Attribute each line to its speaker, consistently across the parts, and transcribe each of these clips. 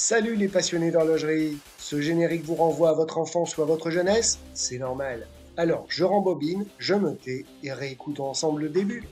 Speaker 1: Salut les passionnés d'horlogerie. Ce générique vous renvoie à votre enfance ou à votre jeunesse? C'est normal. Alors, je rembobine, je me tais et réécoutons ensemble le début.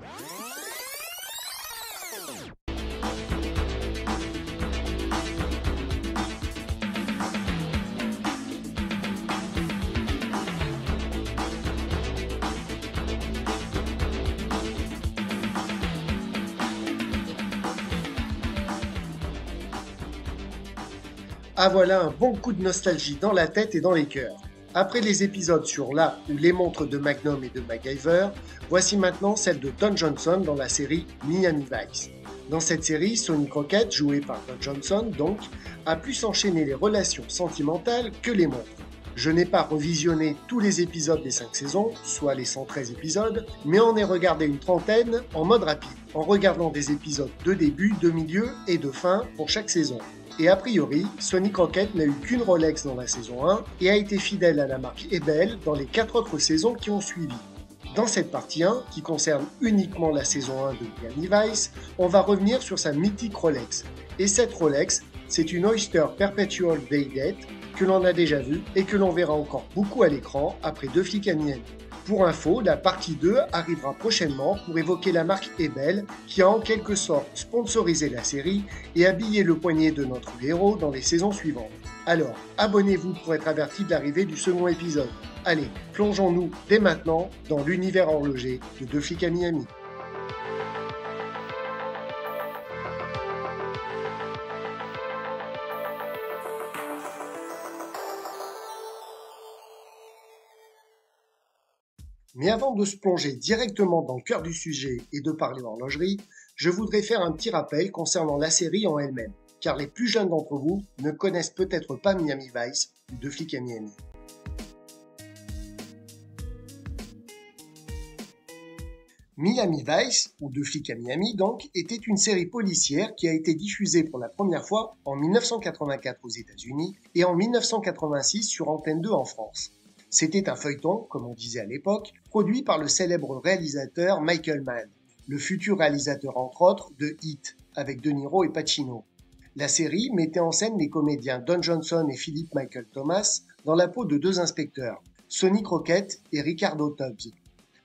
Speaker 1: Ah voilà un bon coup de nostalgie dans la tête et dans les cœurs. Après les épisodes sur la ou les montres de Magnum et de MacGyver, voici maintenant celle de Don Johnson dans la série Miami Vice. Dans cette série, Sonny Crockett, joué par Don Johnson donc, a plus enchaîné les relations sentimentales que les montres. Je n'ai pas revisionné tous les épisodes des 5 saisons, soit les 113 épisodes, mais en ai regardé une trentaine en mode rapide, en regardant des épisodes de début, de milieu et de fin pour chaque saison. Et a priori, Sonny Crockett n'a eu qu'une Rolex dans la saison 1 et a été fidèle à la marque Ebel dans les 4 autres saisons qui ont suivi. Dans cette partie 1, qui concerne uniquement la saison 1 de Miami Vice, on va revenir sur sa mythique Rolex. Et cette Rolex, c'est une Oyster Perpetual Day Date que l'on a déjà vue et que l'on verra encore beaucoup à l'écran après Deux flics à Miami. Pour info, la partie 2 arrivera prochainement pour évoquer la marque Ebel qui a en quelque sorte sponsorisé la série et habillé le poignet de notre héros dans les saisons suivantes. Alors, abonnez-vous pour être averti de l'arrivée du second épisode. Allez, plongeons-nous dès maintenant dans l'univers horloger de Deux flics à Miami. Mais avant de se plonger directement dans le cœur du sujet et de parler horlogerie, je voudrais faire un petit rappel concernant la série en elle-même, car les plus jeunes d'entre vous ne connaissent peut-être pas Miami Vice ou Deux flics à Miami. Miami Vice, ou Deux flics à Miami donc, était une série policière qui a été diffusée pour la première fois en 1984 aux États-Unis et en 1986 sur Antenne 2 en France. C'était un feuilleton, comme on disait à l'époque, produit par le célèbre réalisateur Michael Mann, le futur réalisateur entre autres de Heat, avec De Niro et Pacino. La série mettait en scène les comédiens Don Johnson et Philip Michael Thomas dans la peau de deux inspecteurs, Sonny Crockett et Ricardo Tubbs.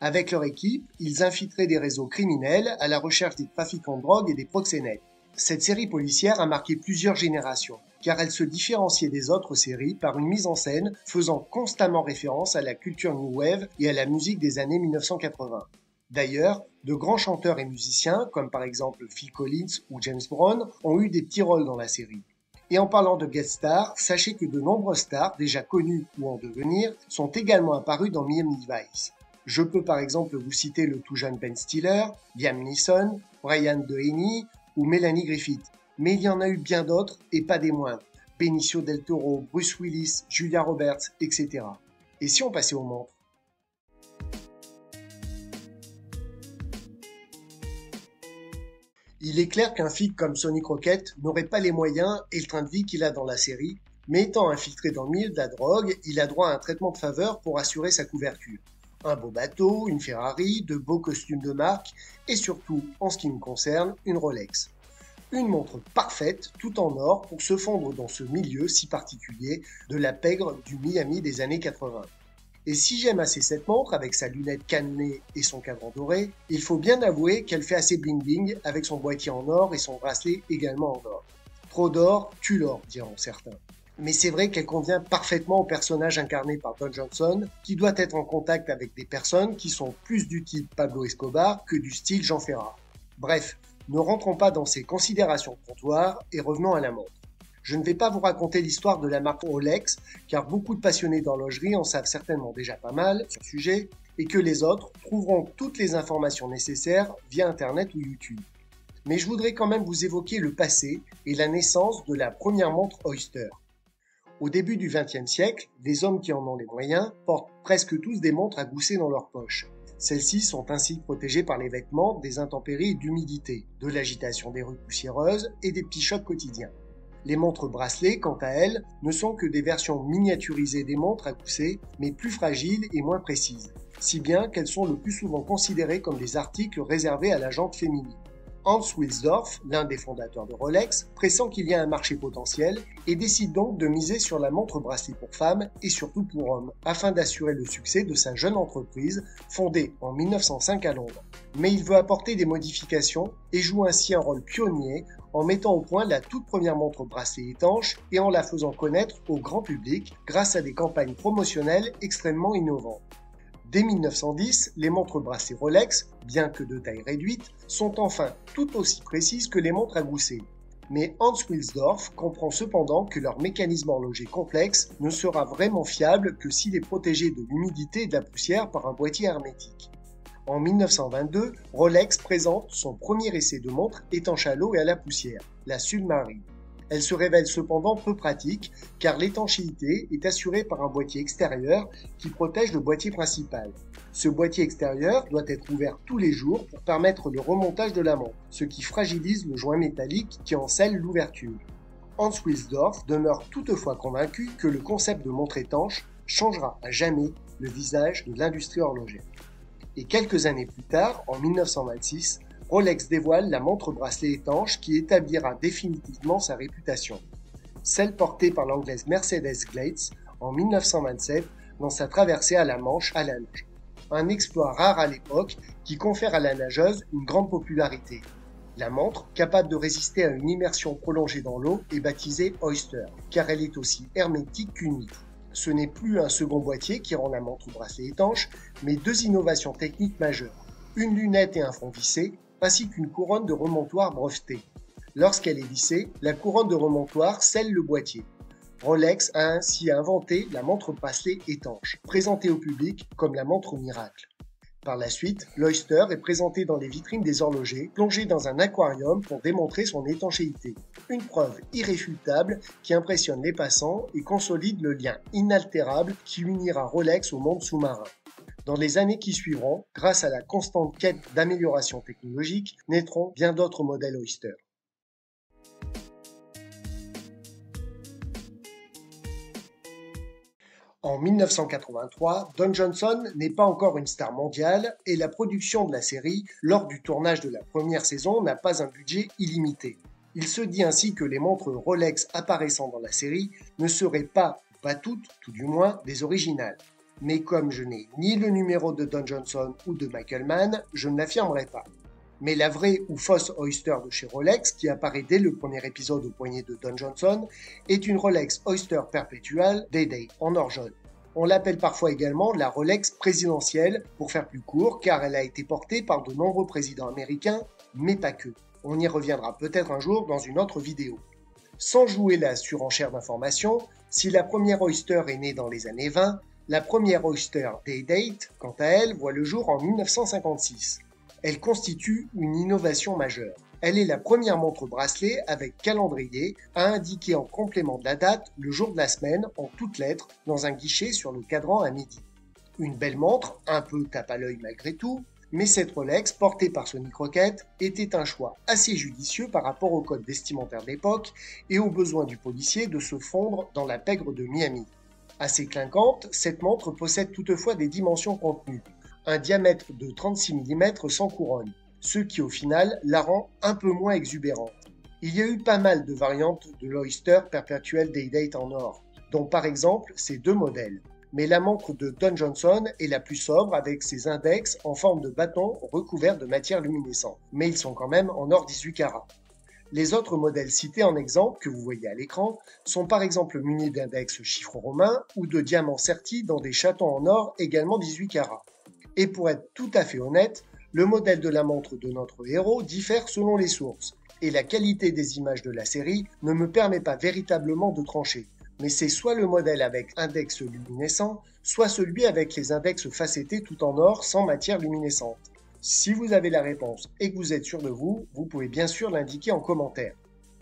Speaker 1: Avec leur équipe, ils infiltraient des réseaux criminels à la recherche des trafiquants de drogue et des proxénètes. Cette série policière a marqué plusieurs générations, car elle se différenciait des autres séries par une mise en scène faisant constamment référence à la culture New Wave et à la musique des années 1980. D'ailleurs, de grands chanteurs et musiciens, comme par exemple Phil Collins ou James Brown, ont eu des petits rôles dans la série. Et en parlant de guest stars, sachez que de nombreuses stars, déjà connues ou en devenir, sont également apparues dans Miami Vice. Je peux par exemple vous citer le tout jeune Ben Stiller, Liam Neeson, Brian Deney ou Melanie Griffith. Mais il y en a eu bien d'autres et pas des moindres. Benicio del Toro, Bruce Willis, Julia Roberts, etc. Et si on passait aux montres? Il est clair qu'un flic comme Sonny Crockett n'aurait pas les moyens et le train de vie qu'il a dans la série, mais étant infiltré dans le milieu de la drogue, il a droit à un traitement de faveur pour assurer sa couverture. Un beau bateau, une Ferrari, de beaux costumes de marque et surtout, en ce qui me concerne, une Rolex. Une montre parfaite, tout en or, pour se fondre dans ce milieu si particulier de la pègre du Miami des années 80. Et si j'aime assez cette montre avec sa lunette cannelée et son cadran doré, il faut bien avouer qu'elle fait assez bling bling avec son boîtier en or et son bracelet également en or. Trop d'or, tue l'or, diront certains. Mais c'est vrai qu'elle convient parfaitement au personnage incarné par Don Johnson, qui doit être en contact avec des personnes qui sont plus du type Pablo Escobar que du style Jean Ferrat. Bref, ne rentrons pas dans ces considérations comptoirs et revenons à la montre. Je ne vais pas vous raconter l'histoire de la marque Rolex, car beaucoup de passionnés d'horlogerie en savent certainement déjà pas mal sur le sujet, et que les autres trouveront toutes les informations nécessaires via Internet ou YouTube. Mais je voudrais quand même vous évoquer le passé et la naissance de la première montre Oyster. Au début du XXe siècle, les hommes qui en ont les moyens portent presque tous des montres à gousset dans leur poche. Celles-ci sont ainsi protégées par les vêtements des intempéries et d'humidité, de l'agitation des rues poussiéreuses et des petits chocs quotidiens. Les montres bracelets, quant à elles, ne sont que des versions miniaturisées des montres à gousset, mais plus fragiles et moins précises, si bien qu'elles sont le plus souvent considérées comme des articles réservés à la jante féminine. Hans Wilsdorf, l'un des fondateurs de Rolex, pressent qu'il y a un marché potentiel et décide donc de miser sur la montre bracelet pour femmes et surtout pour hommes, afin d'assurer le succès de sa jeune entreprise fondée en 1905 à Londres. Mais il veut apporter des modifications et joue ainsi un rôle pionnier en mettant au point la toute première montre bracelet étanche et en la faisant connaître au grand public grâce à des campagnes promotionnelles extrêmement innovantes. Dès 1910, les montres bracelet Rolex, bien que de taille réduite, sont enfin tout aussi précises que les montres à gousset. Mais Hans Wilsdorf comprend cependant que leur mécanisme horloger complexe ne sera vraiment fiable que s'il est protégé de l'humidité et de la poussière par un boîtier hermétique. En 1922, Rolex présente son premier essai de montre étanche à l'eau et à la poussière, la Submarine. Elle se révèle cependant peu pratique car l'étanchéité est assurée par un boîtier extérieur qui protège le boîtier principal. Ce boîtier extérieur doit être ouvert tous les jours pour permettre le remontage de la montre, ce qui fragilise le joint métallique qui en scelle l'ouverture. Hans Wilsdorf demeure toutefois convaincu que le concept de montre étanche changera à jamais le visage de l'industrie horlogère. Et quelques années plus tard, en 1926, Rolex dévoile la montre bracelet étanche qui établira définitivement sa réputation. Celle portée par l'anglaise Mercedes Glades en 1927 dans sa traversée à la Manche à la nage. Un exploit rare à l'époque qui confère à la nageuse une grande popularité. La montre, capable de résister à une immersion prolongée dans l'eau, est baptisée Oyster, car elle est aussi hermétique qu'une huître. Ce n'est plus un second boîtier qui rend la montre bracelet étanche, mais deux innovations techniques majeures. Une lunette et un fond vissé, ainsi qu'une couronne de remontoir brevetée. Lorsqu'elle est vissée, la couronne de remontoir scelle le boîtier. Rolex a ainsi inventé la montre bracelet étanche, présentée au public comme la montre miracle. Par la suite, l'Oyster est présenté dans les vitrines des horlogers, plongé dans un aquarium pour démontrer son étanchéité. Une preuve irréfutable qui impressionne les passants et consolide le lien inaltérable qui unira Rolex au monde sous-marin. Dans les années qui suivront, grâce à la constante quête d'amélioration technologique, naîtront bien d'autres modèles Oyster. En 1983, Don Johnson n'est pas encore une star mondiale et la production de la série, lors du tournage de la première saison, n'a pas un budget illimité. Il se dit ainsi que les montres Rolex apparaissant dans la série ne seraient pas toutes, tout du moins, des originales. Mais comme je n'ai ni le numéro de Don Johnson ou de Michael Mann, je ne l'affirmerai pas. Mais la vraie ou fausse Oyster de chez Rolex, qui apparaît dès le premier épisode au poignet de Don Johnson, est une Rolex Oyster Perpetual Day-Date en or jaune. On l'appelle parfois également la Rolex présidentielle, pour faire plus court, car elle a été portée par de nombreux présidents américains, mais pas que. On y reviendra peut-être un jour dans une autre vidéo. Sans jouer la surenchère d'informations, si la première Oyster est née dans les années 20, la première Oyster Day-Date, quant à elle, voit le jour en 1956. Elle constitue une innovation majeure. Elle est la première montre bracelet avec calendrier à indiquer en complément de la date le jour de la semaine en toutes lettres dans un guichet sur le cadran à midi. Une belle montre, un peu tape à l'œil malgré tout, mais cette Rolex portée par Sonny Crockett était un choix assez judicieux par rapport au code vestimentaire de l'époque et au besoin du policier de se fondre dans la pègre de Miami. Assez clinquante, cette montre possède toutefois des dimensions contenues. Un diamètre de 36 mm sans couronne, ce qui au final la rend un peu moins exubérante. Il y a eu pas mal de variantes de l'Oyster Perpetual Day-Date en or, dont par exemple ces deux modèles. Mais la montre de Don Johnson est la plus sobre avec ses index en forme de bâton recouverts de matière luminescente, mais ils sont quand même en or 18 carats. Les autres modèles cités en exemple, que vous voyez à l'écran, sont par exemple munis d'index chiffres romains ou de diamants sertis dans des chatons en or également 18 carats. Et pour être tout à fait honnête, le modèle de la montre de notre héros diffère selon les sources, et la qualité des images de la série ne me permet pas véritablement de trancher. Mais c'est soit le modèle avec index luminescent, soit celui avec les index facettés tout en or sans matière luminescente. Si vous avez la réponse et que vous êtes sûr de vous, vous pouvez bien sûr l'indiquer en commentaire.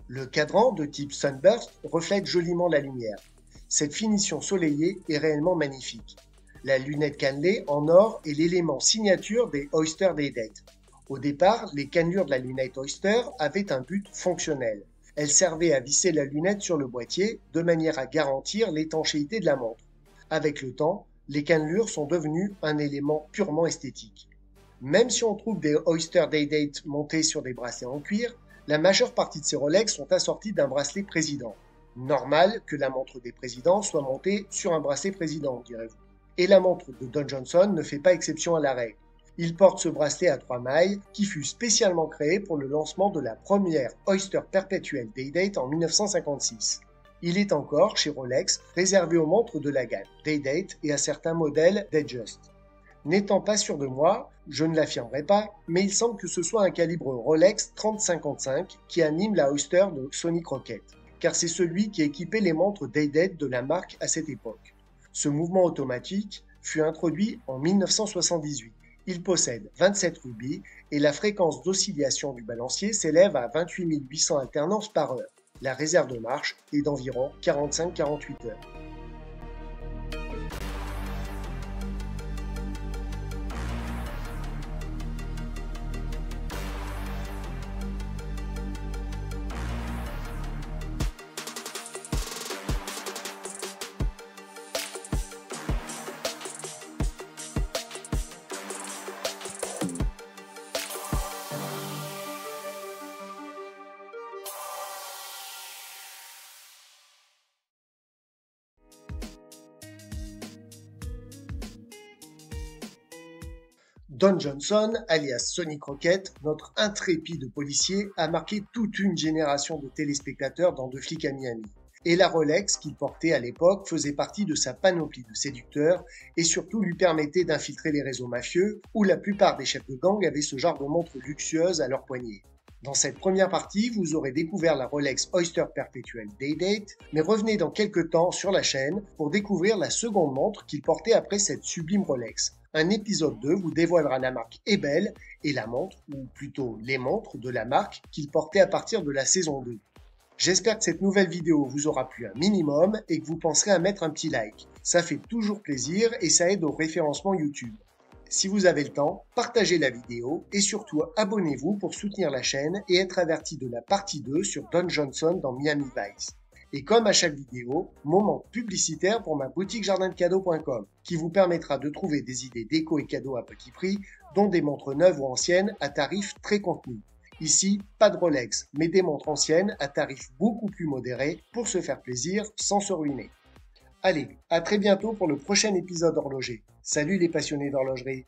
Speaker 1: Le cadran de type Sunburst reflète joliment la lumière. Cette finition soleillée est réellement magnifique. La lunette cannelée en or est l'élément signature des Oyster Day-Date. Au départ, les cannelures de la lunette Oyster avaient un but fonctionnel. Elles servaient à visser la lunette sur le boîtier de manière à garantir l'étanchéité de la montre. Avec le temps, les cannelures sont devenues un élément purement esthétique. Même si on trouve des Oyster Day-Date montés sur des bracelets en cuir, la majeure partie de ces Rolex sont assortis d'un bracelet président. Normal que la montre des présidents soit montée sur un bracelet président, direz-vous. Et la montre de Don Johnson ne fait pas exception à la règle. Il porte ce bracelet à 3 mailles qui fut spécialement créé pour le lancement de la première Oyster Perpetual Day-Date en 1956. Il est encore, chez Rolex, réservé aux montres de la gamme Day-Date et à certains modèles Datejust. N'étant pas sûr de moi, je ne l'affirmerai pas, mais il semble que ce soit un calibre Rolex 3055 qui anime la Oyster de Sonny Crockett, car c'est celui qui équipait les montres Day-Date de la marque à cette époque. Ce mouvement automatique fut introduit en 1978. Il possède 27 rubis et la fréquence d'oscillation du balancier s'élève à 28 800 alternances par heure. La réserve de marche est d'environ 45-48 heures. Don Johnson, alias Sonny Crockett, notre intrépide policier, a marqué toute une génération de téléspectateurs dans Deux flics à Miami. Et la Rolex qu'il portait à l'époque faisait partie de sa panoplie de séducteurs et surtout lui permettait d'infiltrer les réseaux mafieux où la plupart des chefs de gang avaient ce genre de montre luxueuse à leur poignet. Dans cette première partie, vous aurez découvert la Rolex Oyster Perpetual Day-Date, mais revenez dans quelques temps sur la chaîne pour découvrir la seconde montre qu'il portait après cette sublime Rolex. Un épisode 2 vous dévoilera la marque Ebel et la montre, ou plutôt les montres de la marque qu'il portait à partir de la saison 2. J'espère que cette nouvelle vidéo vous aura plu un minimum et que vous penserez à mettre un petit like. Ça fait toujours plaisir et ça aide au référencement YouTube. Si vous avez le temps, partagez la vidéo et surtout abonnez-vous pour soutenir la chaîne et être averti de la partie 2 sur Don Johnson dans Miami Vice. Et comme à chaque vidéo, moment publicitaire pour ma boutique jardindecadeaux.com qui vous permettra de trouver des idées déco et cadeaux à petit prix, dont des montres neuves ou anciennes à tarifs très contenus. Ici, pas de Rolex, mais des montres anciennes à tarifs beaucoup plus modérés pour se faire plaisir sans se ruiner. Allez, à très bientôt pour le prochain épisode horloger. Salut les passionnés d'horlogerie!